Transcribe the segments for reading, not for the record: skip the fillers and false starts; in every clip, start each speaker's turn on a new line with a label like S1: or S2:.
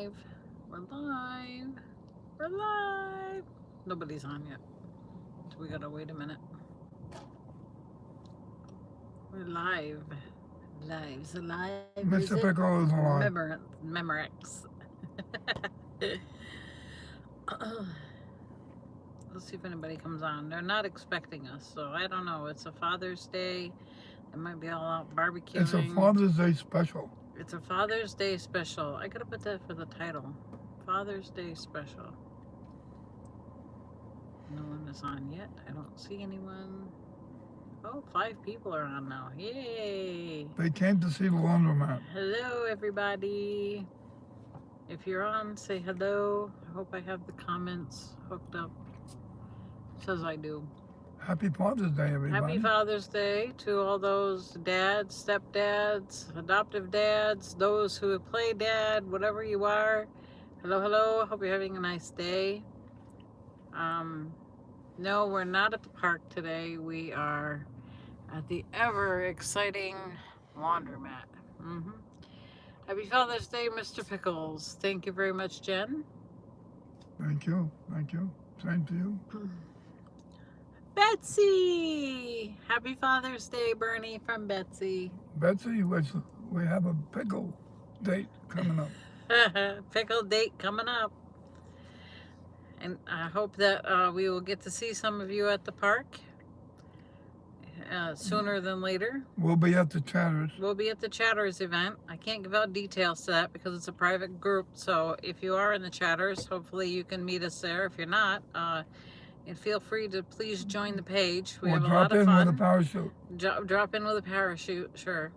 S1: live. We're live. We're live. Nobody's on yet. So we gotta wait a minute. We're live. Live's alive. Is
S2: Mr.
S1: it?
S2: Pickle is alive.
S1: Memorex. Let's see if anybody comes on. They're not expecting us, so I don't know. It's a Father's Day. It might be all out barbecuing.
S2: It's a Father's Day special.
S1: It's a Father's Day special. I gotta put that for the title. Father's Day special. No one is on yet. I don't see anyone. Oh, 5 people are on now. Yay!
S2: They came to see the laundromat.
S1: Hello, everybody. If you're on, say hello. I hope I have the comments hooked up. Says I do.
S2: Happy Father's Day, everybody.
S1: Happy Father's Day to all those dads, stepdads, adoptive dads, those who play dad, whatever you are. Hello, hello. Hope you're having a nice day. No, we're not at the park today. We are at the ever exciting laundromat. Happy Father's Day, Mr. Pickles. Thank you very much, Jen.
S2: Thank you. Thank you. Same to you.
S1: Betsy! Happy Father's Day, Bernie, from Betsy.
S2: Betsy, we have a pickle date coming up.
S1: Pickle date coming up. And I hope that we will get to see some of you at the park sooner than later.
S2: We'll be at the Chatters.
S1: We'll be at the Chatters event. I can't give out details to that because it's a private group. So if you are in the Chatters, hopefully you can meet us there. If you're not, and feel free to please join the page. We have a lot of fun.
S2: Drop in with a parachute.
S1: Drop in with a parachute, sure.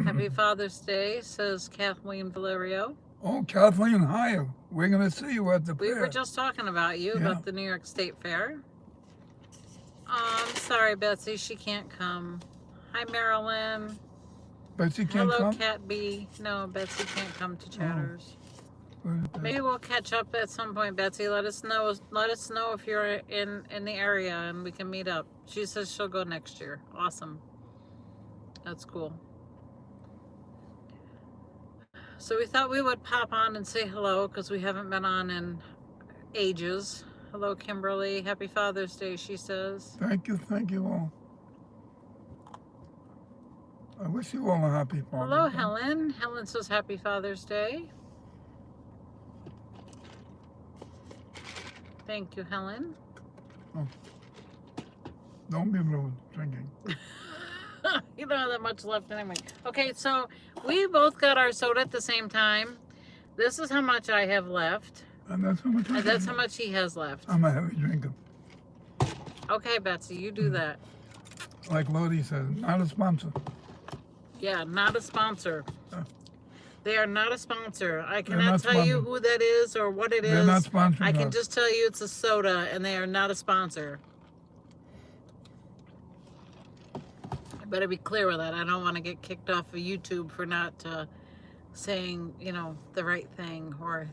S1: Happy Father's Day, says Kathleen Valerio.
S2: Oh, Kathleen, hi. We're going to see you at the fair.
S1: We were just talking about you, about the New York State Fair. Oh, I'm sorry, Betsy. She can't come. Hi, Marilyn.
S2: Betsy can't come?
S1: Hello, Cat B. No, Betsy can't come to Chatters. Maybe we'll catch up at some point, Betsy. Let us know. Let us know if you're in the area and we can meet up. She says she'll go next year. Awesome. That's cool. So we thought we would pop on and say hello because we haven't been on in ages. Hello, Kimberly. Happy Father's Day, she says.
S2: Thank you all. I wish you all a happy Father's Day.
S1: Hello, Helen. Helen says Happy Father's Day. Thank you, Helen.
S2: Oh. Don't be rude, drinking.
S1: You don't have that much left anyway. Okay, so we both got our soda at the same time. This is how much I have left.
S2: And that's how much
S1: That's how much he has left.
S2: I'm a heavy drinker.
S1: Okay, Betsy, you do that.
S2: Like Lodi said, not a sponsor.
S1: Yeah, not a sponsor. They are not a sponsor. I
S2: They're
S1: cannot
S2: not
S1: tell you
S2: sponsored.
S1: who that is or what it is.
S2: They're not sponsoring
S1: I can
S2: us.
S1: just tell you it's a soda and they are not a sponsor. I better be clear with that. I don't want to get kicked off of YouTube for not saying, you know, the right thing. Or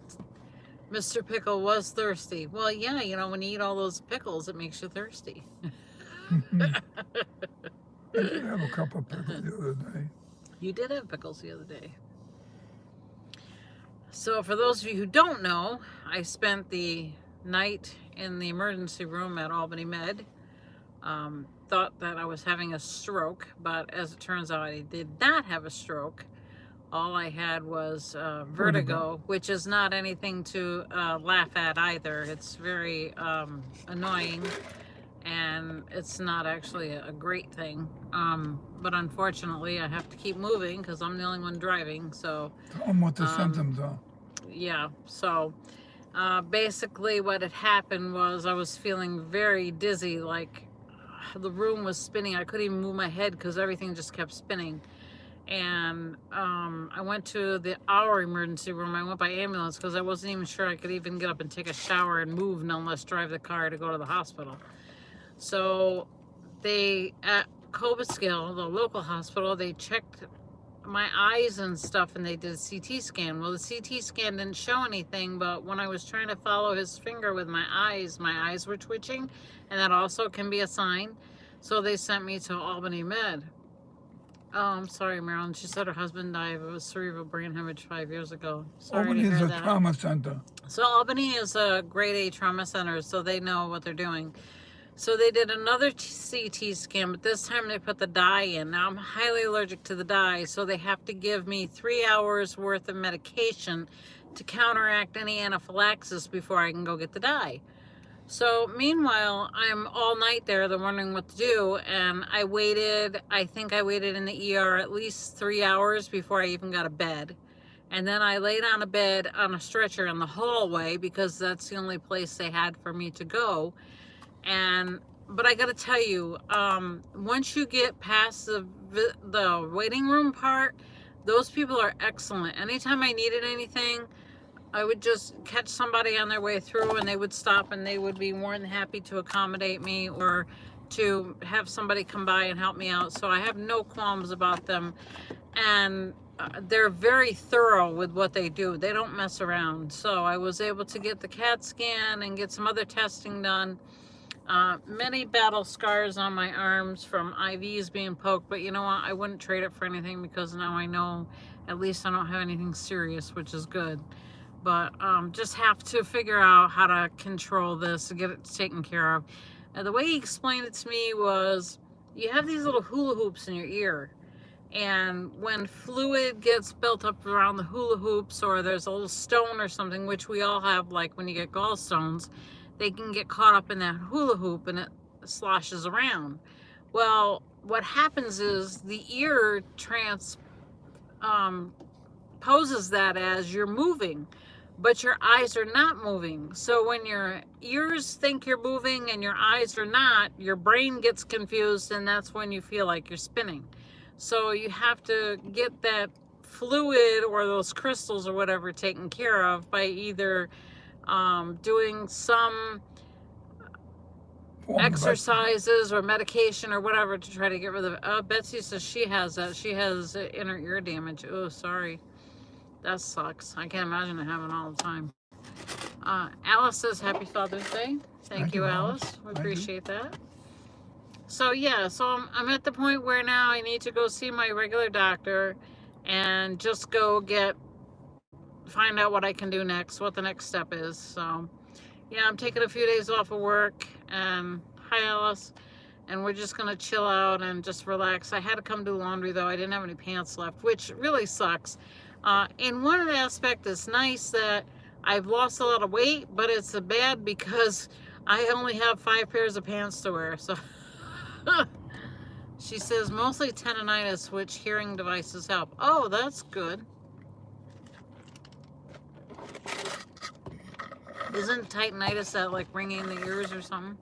S1: Mr. Pickle was thirsty. Well, yeah, you know, when you eat all those pickles, it makes you thirsty.
S2: I did have a couple of pickles the other day.
S1: You did have pickles the other day. So for those of you who don't know, I spent the night in the emergency room at Albany Med. Thought that I was having a stroke, but as it turns out, I did not have a stroke. All I had was vertigo, which is not anything to laugh at either. It's very annoying, and it's not actually a great thing. But unfortunately, I have to keep moving because I'm the only one driving. So
S2: Tell them what the symptoms are.
S1: yeah, so basically what had happened was I was feeling very dizzy, like the room was spinning. I couldn't even move my head because everything just kept spinning. And I went to our emergency room. I went by ambulance because I wasn't even sure I could even get up and take a shower and move, no less drive the car to go to the hospital. So they, at Cobleskill, the local hospital, they checked my eyes and stuff and they did a CT scan. Well, the CT scan didn't show anything, but when I was trying to follow his finger with my eyes were twitching, and that also can be a sign. So they sent me to Albany Med. Oh, I'm sorry, Marilyn. She said her husband died of a cerebral brain hemorrhage 5 years ago. Sorry to
S2: Albany is
S1: hear
S2: a
S1: that.
S2: trauma center.
S1: So Albany is a grade A trauma center, so they know what they're doing. So they did another CT scan, but this time they put the dye in. Now I'm highly allergic to the dye, so they have to give me 3 hours worth of medication to counteract any anaphylaxis before I can go get the dye. So meanwhile, I'm all night there. They're wondering what to do, and I think I waited in the ER at least 3 hours before I even got a bed. And then I laid on a bed on a stretcher in the hallway because that's the only place they had for me to go. But I gotta tell you, once you get past the waiting room part, those people are excellent. Anytime I needed anything, I would just catch somebody on their way through and they would stop and they would be more than happy to accommodate me or to have somebody come by and help me out. So I have no qualms about them. And they're very thorough with what they do. They don't mess around. So I was able to get the CAT scan and get some other testing done. Many battle scars on my arms from IVs being poked, but you know what? I wouldn't trade it for anything because now I know at least I don't have anything serious, which is good. But just have to figure out how to control this and get it taken care of. And the way he explained it to me was, you have these little hula hoops in your ear, and when fluid gets built up around the hula hoops, or there's a little stone or something, which we all have, like when you get gallstones, they can get caught up in that hula hoop and it sloshes around. Well, what happens is the ear poses that as you're moving, but your eyes are not moving. So when your ears think you're moving and your eyes are not, your brain gets confused, and that's when you feel like you're spinning. So you have to get that fluid or those crystals or whatever taken care of by either doing some exercises or medication or whatever to try to get rid of it. Betsy says she has that. She has inner ear damage. Oh, sorry. That sucks. I can't imagine it happening all the time. Alice says happy Father's Day. Thank you, Alice. We appreciate that. So yeah, so I'm at the point where now I need to go see my regular doctor and just go find out what I can do next, what the next step is. So yeah, I'm taking a few days off of work, and hi Alice, and we're just gonna chill out and just relax. I had to come do laundry though. I didn't have any pants left, which really sucks. In one aspect, it's nice that I've lost a lot of weight, but it's bad because I only have 5 pairs of pants to wear. So she says mostly tendonitis, which hearing devices help. Oh, that's good. Isn't tinnitus that like ringing in the ears or something?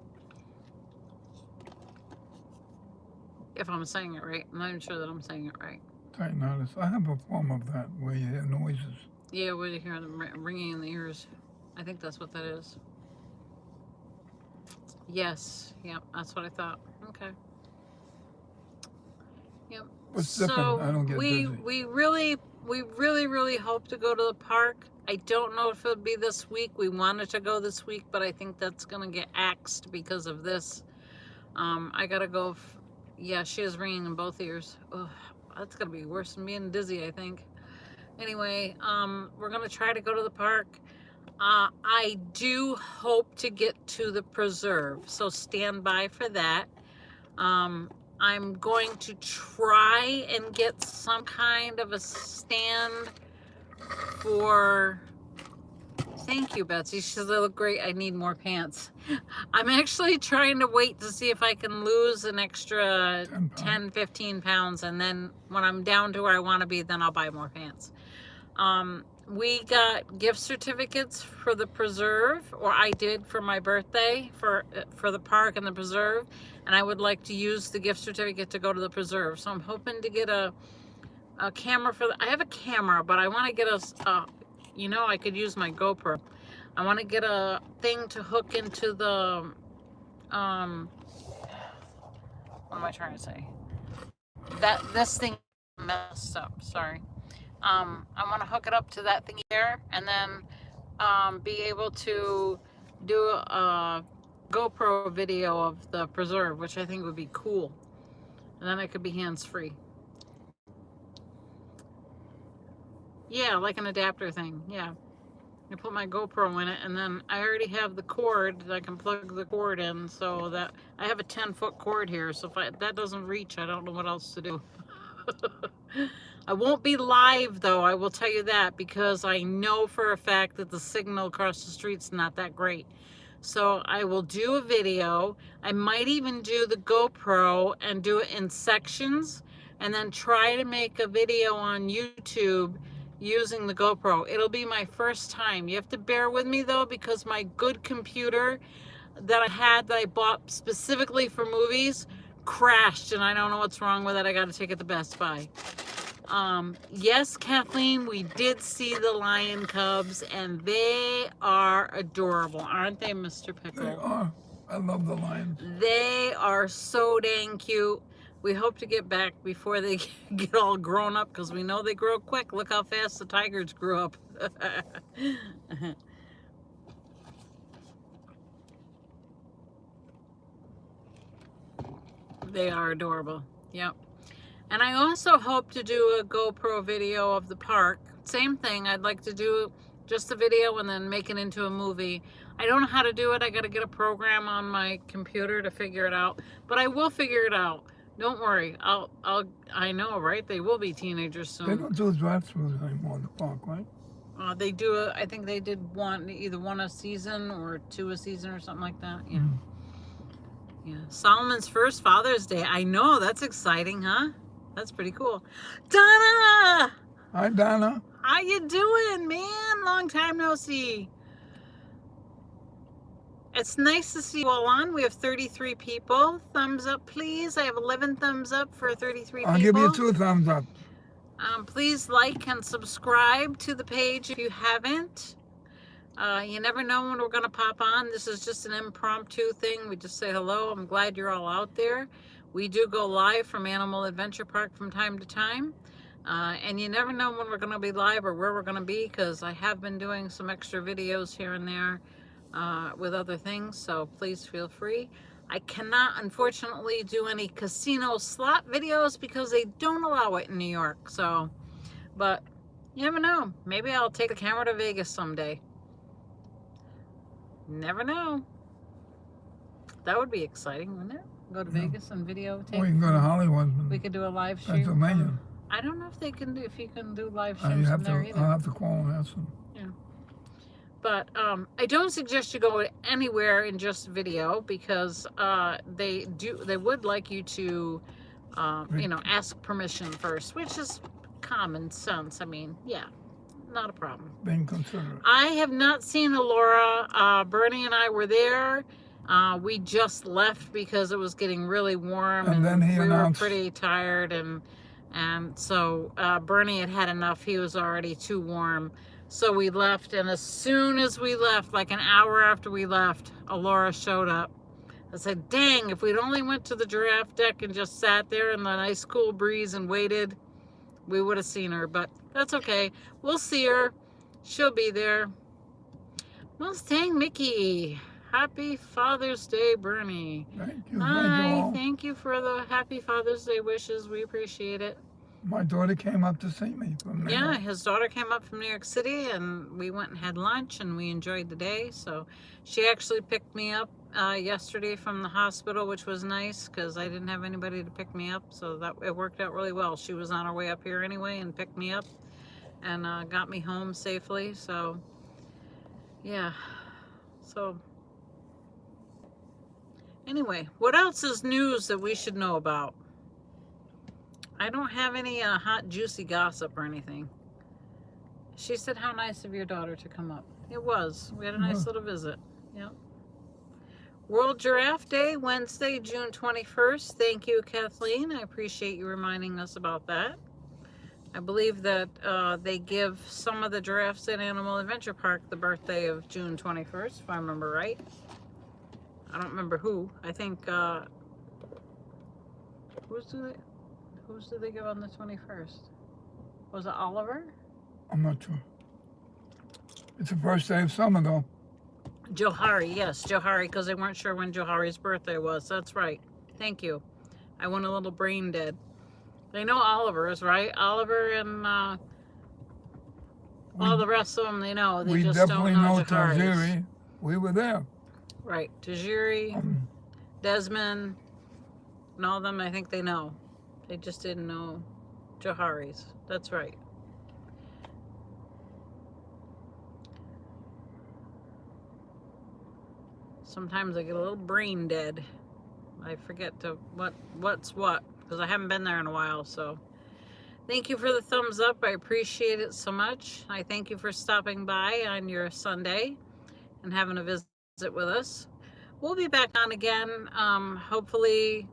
S1: If I'm saying it right. I'm not even sure that I'm saying it right.
S2: Tinnitus. I have a form of that where you hear noises.
S1: Yeah, where you hear them ringing in the ears. I think that's what that is. Yes. Yep. That's what I thought. Okay. Yep.
S2: What's different? I don't get
S1: we
S2: dizzy.
S1: really hope to go to the park. I don't know if it'll be this week. We wanted to go this week, but I think that's gonna get axed because of this. I gotta go. Yeah, she is ringing in both ears. Ugh, that's gonna be worse than being dizzy, I think. Anyway, we're gonna try to go to the park. I do hope to get to the preserve, so stand by for that. I'm going to try and get some kind of a stand for... Thank you, Betsy. She says they look great. I need more pants. I'm actually trying to wait to see if I can lose an extra 10, 15 pounds, and then when I'm down to where I want to be, then I'll buy more pants. We got gift certificates for the preserve, or I did for my birthday, for the park and the preserve, and I would like to use the gift certificate to go to the preserve. So I'm hoping to get a camera for I have a camera, but I want to get you know, I could use my GoPro. I want to get a thing to hook into the what am I trying to say? This thing messed up, sorry. I want to hook it up to that thing there, and then be able to do a GoPro video of the preserve, which I think would be cool. And then I could be hands-free. Yeah, like an adapter thing. Yeah. I put my GoPro in it, and then I already have the cord that I can plug the cord in, so that I have a 10-foot cord here. So if that doesn't reach, I don't know what else to do. I won't be live though, I will tell you that, because I know for a fact that the signal across the street's not that great. So I will do a video. I might even do the GoPro and do it in sections, and then try to make a video on YouTube using the GoPro. It'll be my first time. You have to bear with me though, because my good computer that I bought specifically for movies crashed, and I don't know what's wrong with it. I got to take it to Best Buy. Yes, Kathleen, we did see the lion cubs, and they are adorable, aren't they, Mr. Pickle?
S2: They are. I love the lions.
S1: They are so dang cute. We hope to get back before they get all grown up, because we know they grow quick. Look how fast the tigers grew up. They are adorable. Yep. And I also hope to do a GoPro video of the park. Same thing. I'd like to do just a video and then make it into a movie. I don't know how to do it. I got to get a program on my computer to figure it out. But I will figure it out. Don't worry. I know, right? They will be teenagers soon.
S2: They don't do drive-throughs anymore in the park, right?
S1: They do. I think they did either one a season or two a season or something like that. Yeah. Yeah. Solomon's first Father's Day. I know. That's exciting, huh? That's pretty cool. Donna!
S2: Hi, Donna.
S1: How you doing, man? Long time no see. It's nice to see you all on. We have 33 people. Thumbs up, please. I have 11 thumbs up for 33 people.
S2: I'll give you 2 thumbs up.
S1: Please like and subscribe to the page if you haven't. You never know when we're going to pop on. This is just an impromptu thing. We just say hello. I'm glad you're all out there. We do go live from Animal Adventure Park from time to time. And you never know when we're going to be live or where we're going to be, because I have been doing some extra videos here and there with other things. So please feel free. I cannot, unfortunately, do any casino slot videos because they don't allow it in New York. So, but you never know. Maybe I'll take the camera to Vegas someday. Never know. That would be exciting, wouldn't it? Go to Vegas and videotape.
S2: Or you can go to Hollywood.
S1: We could do a live stream.
S2: Pennsylvania.
S1: I don't know if they can do, if you can do live streams
S2: I'll
S1: from there either.
S2: have to call and ask them.
S1: Yeah. But I don't suggest you go anywhere in just video, because they would like you to you know, ask permission first, which is common sense. I mean, yeah, not a problem.
S2: Being considerate.
S1: I have not seen Alora. Bernie and I were there. We just left because it was getting really warm,
S2: And then he
S1: we
S2: announced-
S1: were pretty tired, and so Bernie had enough. He was already too warm. So we left, and as soon as we left, like an hour after we left, Alora showed up. I said, dang, if we'd only went to the giraffe deck and just sat there in the nice cool breeze and waited, we would have seen her. But that's okay. We'll see her. She'll be there. Mustang Mickey. Happy Father's Day, Bernie.
S2: Thank you.
S1: Hi, thank you for the Happy Father's Day wishes. We appreciate it.
S2: My daughter came up to see me from New
S1: Yeah,
S2: York.
S1: his daughter came up from New York City, and we went and had lunch, and we enjoyed the day. So she actually picked me up yesterday from the hospital, which was nice because I didn't have anybody to pick me up. So that it worked out really well. She was on her way up here anyway and picked me up and got me home safely. So yeah. So anyway, what else is news that we should know about? I don't have any hot, juicy gossip or anything. She said, how nice of your daughter to come up. It was. We had a nice little visit. Yep. World Giraffe Day, Wednesday, June 21st. Thank you, Kathleen. I appreciate you reminding us about that. I believe that they give some of the giraffes at Animal Adventure Park the birthday of June 21st, if I remember right. I don't remember who. I think, who's do they give on the 21st? Was it Oliver?
S2: I'm not sure. It's the first day of summer, though.
S1: Johari, yes, Johari, because they weren't sure when Johari's birthday was. That's right. Thank you. I went a little brain dead. They know Oliver's, right? Oliver and All the rest of them they know. They
S2: We
S1: just
S2: definitely
S1: don't know
S2: know
S1: Jaharis.
S2: Tajiri. We were there.
S1: Right. Tajiri, Desmond, and all of them I think they know. They just didn't know Jaharis. That's right. Sometimes I get a little brain dead. I forget to what's what because I haven't been there in a while. So thank you for the thumbs up. I appreciate it so much. I thank you for stopping by on your Sunday and having a visit with us. We'll be back on again. Hopefully,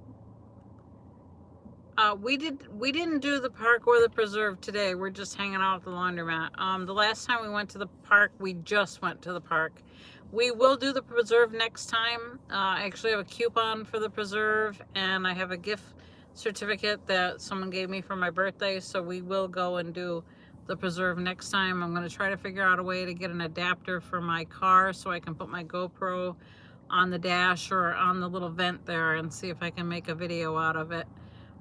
S1: we didn't do the park or the preserve today. We're just hanging out at the laundromat. The last time we went to the park, we just went to the park. We will do the preserve next time. I actually have a coupon for the preserve, and I have a gift certificate that someone gave me for my birthday, so we will go and do the preserve next time. I'm going to try to figure out a way to get an adapter for my car so I can put my GoPro on the dash or on the little vent there and see if I can make a video out of it.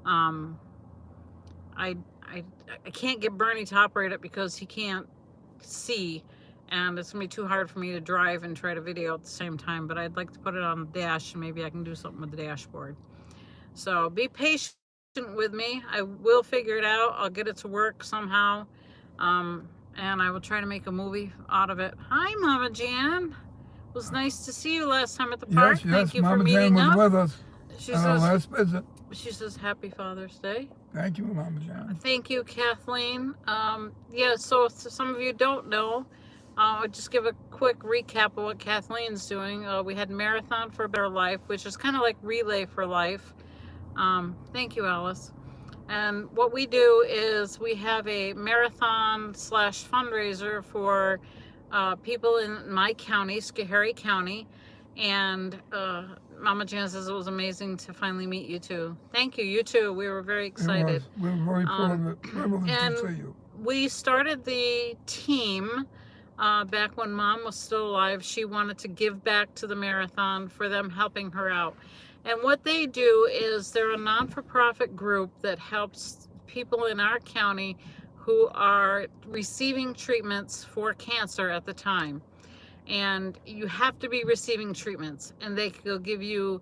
S1: I can't get Bernie to operate it because he can't see, and it's gonna be too hard for me to drive and try to video at the same time, but I'd like to put it on the dash and maybe I can do something with the dashboard. So be patient with me. I will figure it out. I'll get it to work somehow, and I will try to make a movie out of it. Hi, Mama Jan. It was nice to see you last time at the park.
S2: Yes,
S1: Thank you
S2: Mama
S1: for meeting
S2: Jan
S1: up.
S2: was with us
S1: She
S2: on our
S1: says,
S2: last visit.
S1: she says, Happy Father's Day.
S2: Thank you, Mama Jan.
S1: Thank you, Kathleen. Yeah, so some of you don't know, I'll just give a quick recap of what Kathleen's doing. We had Marathon for a Better Life, which is kind of like Relay for Life. Thank you, Alice. And what we do is we have a marathon / fundraiser for people in my county, Schoharie County. And Mama Jan says it was amazing to finally meet you too. Thank you, you too. We were very excited.
S2: We were very privileged
S1: and
S2: to see you.
S1: We started the team back when Mom was still alive. She wanted to give back to the marathon for them helping her out. And what they do is they're a non-for-profit group that helps people in our county who are receiving treatments for cancer at the time. And you have to be receiving treatments, and they will give you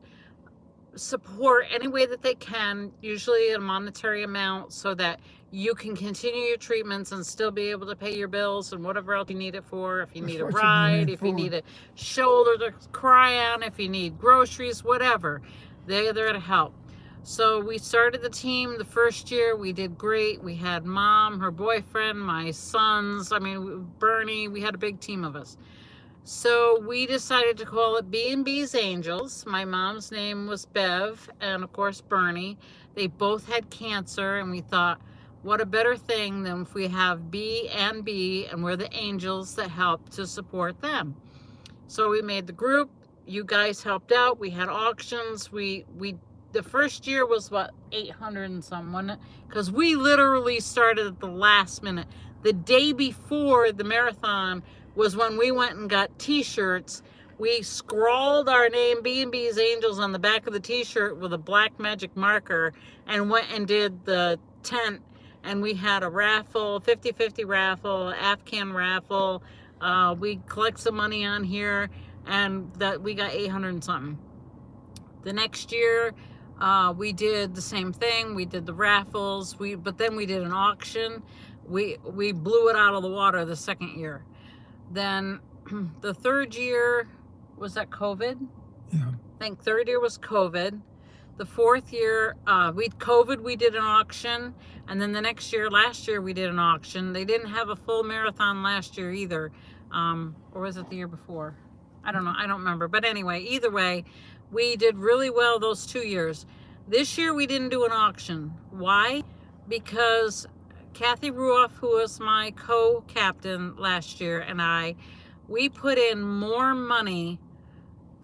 S1: support any way that they can, usually a monetary amount, so that you can continue your treatments and still be able to pay your bills and whatever else you need it for. If you need a ride, if you need a shoulder to cry on, if you need groceries, whatever, they're there to help. So we started the team the first year. We did great. We had Mom, her boyfriend, my sons, Bernie. We had a big team of us. So we decided to call it B&B's Angels. My mom's name was Bev, and of course Bernie. They both had cancer, and we thought, what a better thing than if we have B and B, and we're the angels that help to support them. So we made the group. You guys helped out. We had auctions. The first year was what, 800 and something, wasn't it? Because we literally started at the last minute. The day before the marathon was when we went and got t-shirts. We scrawled our name, B&B's Angels, on the back of the t-shirt with a black magic marker and went and did the tent. And we had a raffle, 50-50 raffle, Afghan raffle. We collect some money on here, and that we got 800 and something. The next year, we did the same thing. We did the raffles, but then we did an auction. We blew it out of the water the second year. Then the third year, was that COVID?
S2: Yeah.
S1: I think third year was COVID. The fourth year, we did an auction. And then the next year, last year, we did an auction. They didn't have a full marathon last year either. Or was it the year before? I don't know. I don't remember. But anyway, either way, we did really well those 2 years. This year, we didn't do an auction. Why? Because Kathy Ruoff, who was my co-captain last year, and we put in more money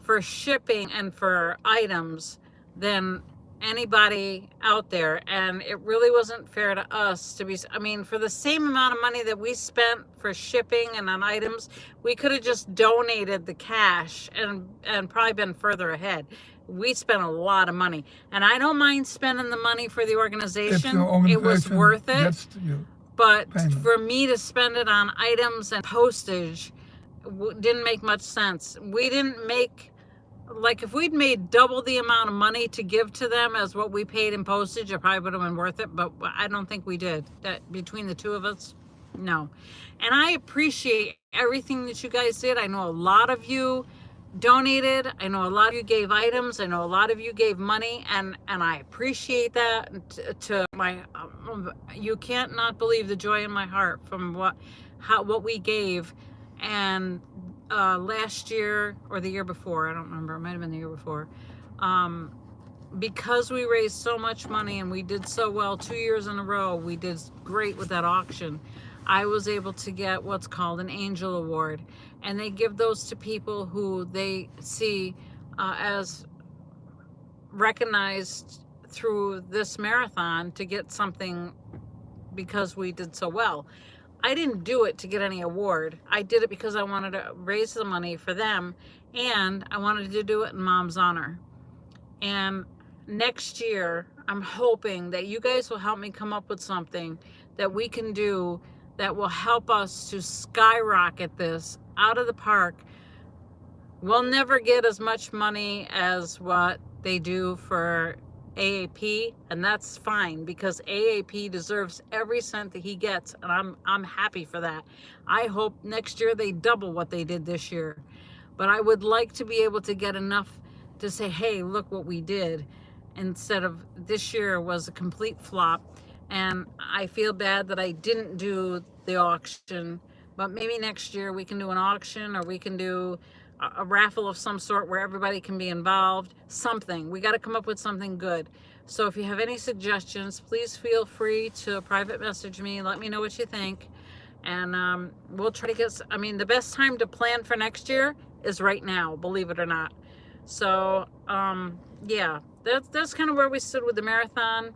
S1: for shipping and for items than anybody out there, and it really wasn't fair to us to be, for the same amount of money that we spent for shipping and on items, we could have just donated the cash and probably been further ahead. We spent a lot of money, and I don't mind spending the money for the organization. It was worth it. But
S2: Payment.
S1: for me to spend it on items and postage didn't make much sense. We didn't make, like, if we'd made double the amount of money to give to them as what we paid in postage, it probably would have been worth it, but I don't think we did. That between the two of us, no. And I appreciate everything that you guys did. I know a lot of you donated. I know a lot of you gave items. I know a lot of you gave money, and I appreciate that. To my, you can't not believe the joy in my heart from what we gave. And last year or the year before, I don't remember, it might have been the year before, because we raised so much money and we did so well 2 years in a row, we did great with that auction. I was able to get what's called an Angel Award, and they give those to people who they see as recognized through this marathon to get something because we did so well. I didn't do it to get any award. I did it because I wanted to raise the money for them, and I wanted to do it in Mom's honor. And next year, I'm hoping that you guys will help me come up with something that we can do that will help us to skyrocket this out of the park. We'll never get as much money as what they do for AAP, and that's fine because AAP deserves every cent that he gets, and I'm happy for that. I hope next year they double what they did this year. But I would like to be able to get enough to say, hey, look what we did, instead of this year was a complete flop. And I feel bad that I didn't do the auction, but maybe next year we can do an auction, or we can do a raffle of some sort where everybody can be involved. Something. We got to come up with something good. So if you have any suggestions, please feel free to private message me. Let me know what you think. And we'll try to get, I mean, the best time to plan for next year is right now, believe it or not. So, yeah, that's kind of where we stood with the marathon.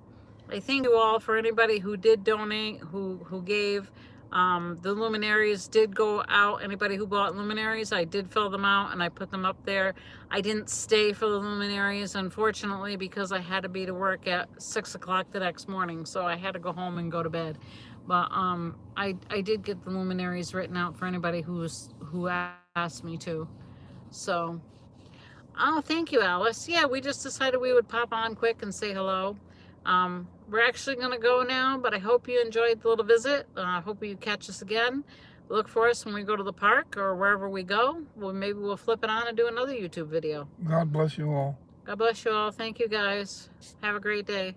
S1: I thank you all for anybody who did donate, who gave. The luminaries did go out. Anybody who bought luminaries, I did fill them out and I put them up there. I didn't stay for the luminaries, unfortunately, because I had to be to work at 6 o'clock the next morning. So I had to go home and go to bed. But I did get the luminaries written out for anybody who asked me to. So, oh, thank you, Alice. Yeah, we just decided we would pop on quick and say hello. We're actually going to go now, but I hope you enjoyed the little visit. I hope you catch us again. Look for us when we go to the park or wherever we go. Well, maybe we'll flip it on and do another YouTube video.
S2: God bless you all.
S1: God bless you all. Thank you, guys. Have a great day.